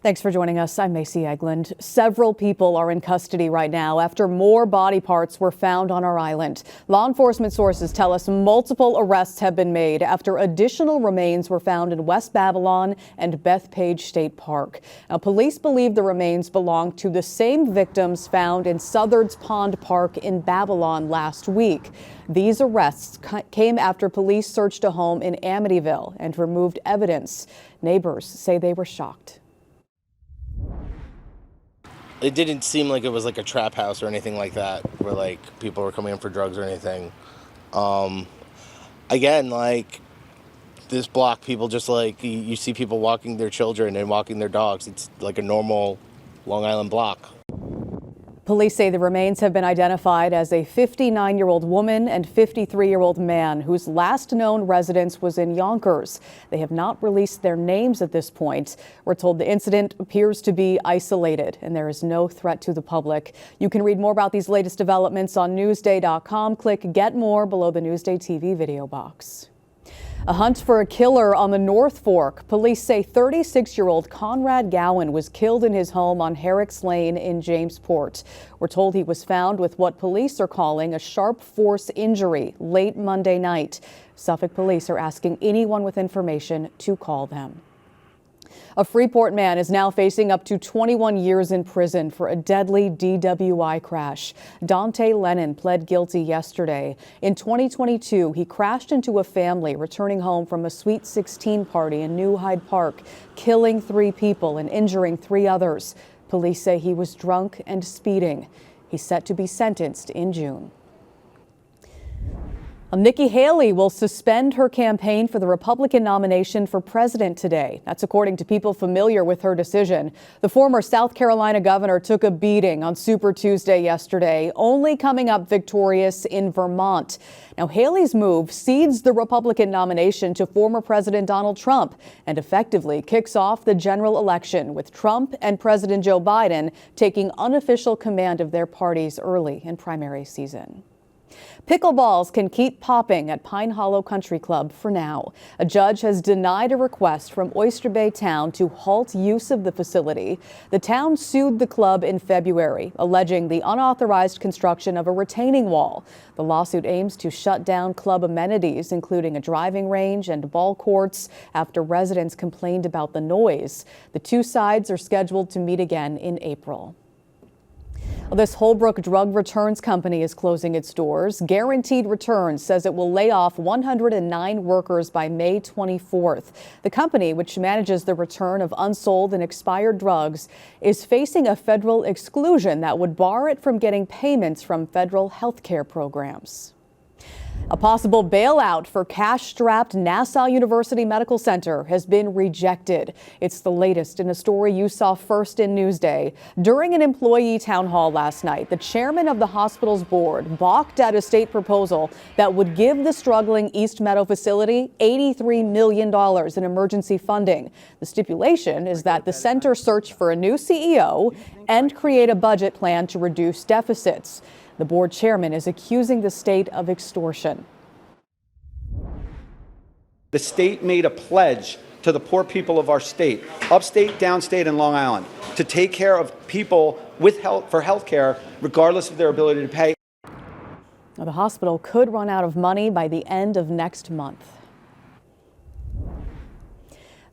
Thanks for joining us. I'm Macy Eglund. Several people are in custody right now after more body parts were found on our island. Law enforcement sources tell us multiple arrests have been made after additional remains were found in West Babylon and Bethpage State Park. Now, police believe the remains belong to the same victims found in Southard's Pond Park in Babylon last week. These arrests came after police searched a home in Amityville and removed evidence. Neighbors say they were shocked. It didn't seem like it was like a trap house or anything like that, where like people were coming in for drugs or anything. Again, like this block, people just like, you see people walking their children and walking their dogs. It's like a normal Long Island block. Police say the remains have been identified as a 59-year-old woman and 53-year-old man whose last known residence was in Yonkers. They have not released their names at this point. We're told the incident appears to be isolated and there is no threat to the public. You can read more about these latest developments on Newsday.com. Click Get More below the Newsday TV video box. A hunt for a killer on the North Fork. Police say 36-year-old Conrad Gowan was killed in his home on Herrick's Lane in Jamesport. We're told he was found with what police are calling a sharp force injury late Monday night. Suffolk police are asking anyone with information to call them. A Freeport man is now facing up to 21 years in prison for a deadly DWI crash. Dante Lennon pled guilty yesterday. In 2022, he crashed into a family returning home from a Sweet 16 party in New Hyde Park, killing 3 people and injuring 3 others. Police say he was drunk and speeding. He's set to be sentenced in June. Nikki Haley will suspend her campaign for the Republican nomination for president today. That's according to people familiar with her decision. The former South Carolina governor took a beating on Super Tuesday yesterday, only coming up victorious in Vermont. Now, Haley's move cedes the Republican nomination to former President Donald Trump and effectively kicks off the general election, with Trump and President Joe Biden taking unofficial command of their parties early in primary season. Pickleballs can keep popping at Pine Hollow Country Club for now. A judge has denied a request from Oyster Bay Town to halt use of the facility. The town sued the club in February, alleging the unauthorized construction of a retaining wall. The lawsuit aims to shut down club amenities, including a driving range and ball courts, after residents complained about the noise. The two sides are scheduled to meet again in April. This Holbrook drug returns company is closing its doors. Guaranteed Returns says it will lay off 109 workers by May 24th. The company, which manages the return of unsold and expired drugs, is facing a federal exclusion that would bar it from getting payments from federal health care programs. A possible bailout for cash-strapped Nassau University Medical Center has been rejected. It's the latest in a story you saw first in Newsday. During an employee town hall last night, the chairman of the hospital's board balked at a state proposal that would give the struggling East Meadow facility $83 million in emergency funding. The stipulation is that the center search for a new CEO and create a budget plan to reduce deficits. The board chairman is accusing the state of extortion. The state made a pledge to the poor people of our state, upstate, downstate, and Long Island, to take care of people with health care, regardless of their ability to pay. Now, the hospital could run out of money by the end of next month.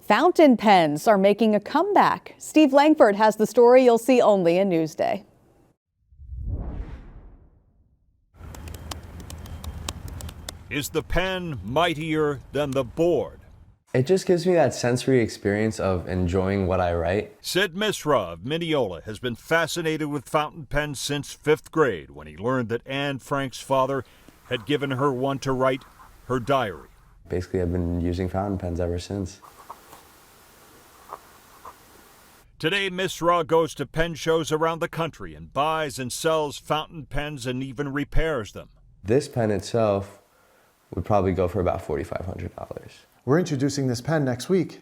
Fountain pens are making a comeback. Steve Langford has the story you'll see only in Newsday. Is the pen mightier than the board? It just gives me that sensory experience of enjoying what I write. Sid Misra of Mineola has been fascinated with fountain pens since 5th grade, when he learned that Anne Frank's father had given her one to write her diary. Basically, I've been using fountain pens ever since. Today, Misra goes to pen shows around the country and buys and sells fountain pens and even repairs them. This pen itself would probably go for about $4,500. We're introducing this pen next week.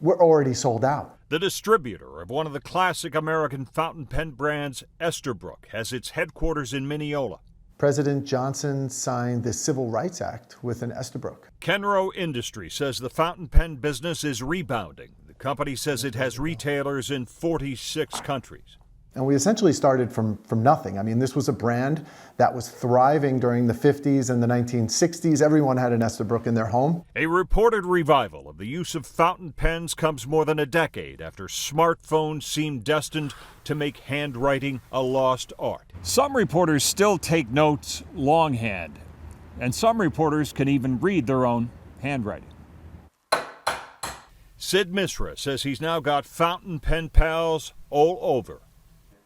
We're already sold out. The distributor of one of the classic American fountain pen brands, Esterbrook, has its headquarters in Mineola. President Johnson signed the Civil Rights Act with an Esterbrook. Kenro Industries says the fountain pen business is rebounding. The Company says it has retailers in 46 countries. And we essentially started from nothing. I mean, this was a brand that was thriving during the 50s and the 1960s. Everyone had an Estabrook in their home. A reported revival of the use of fountain pens comes more than a decade after smartphones seemed destined to make handwriting a lost art. Some reporters still take notes longhand, and some reporters can even read their own handwriting. Sid Misra says he's now got fountain pen pals all over.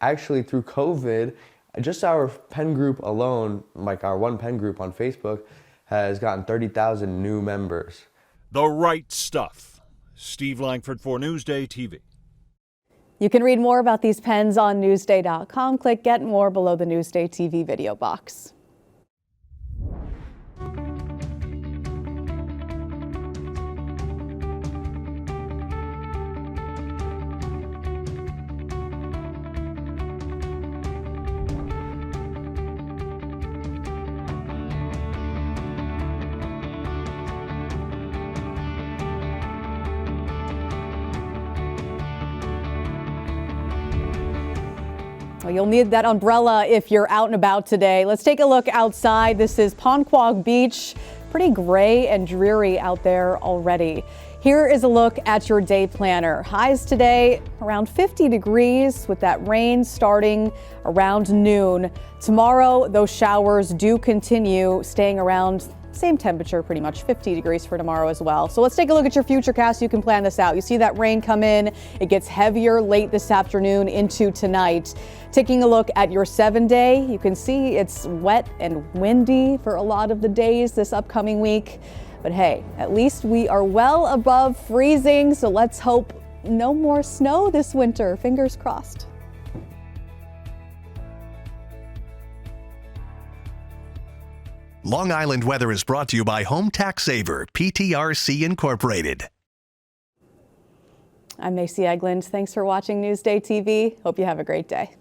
Actually, through COVID, just our pen group alone, like our one pen group on Facebook, has gotten 30,000 new members. The right stuff. Steve Langford for Newsday TV. You can read more about these pens on Newsday.com. Click Get More below the Newsday TV video box. Well, you'll need that umbrella if you're out and about today. Let's take a look outside. This is Ponquag Beach. Pretty gray and dreary out there already. Here is a look at your day planner. Highs today around 50 degrees with that rain starting around noon. Tomorrow, those showers do continue, staying around same temperature, pretty much 50 degrees for tomorrow as well. So let's take a look at your futurecast. You can plan this out. You see that rain come in. It gets heavier late this afternoon into tonight. Taking a look at your 7-day, you can see it's wet and windy for a lot of the days this upcoming week. But hey, at least we are well above freezing. So let's hope no more snow this winter. Fingers crossed. Long Island weather is brought to you by Home Tax Saver, PTRC Incorporated. I'm Macy Eglund. Thanks for watching Newsday TV. Hope you have a great day.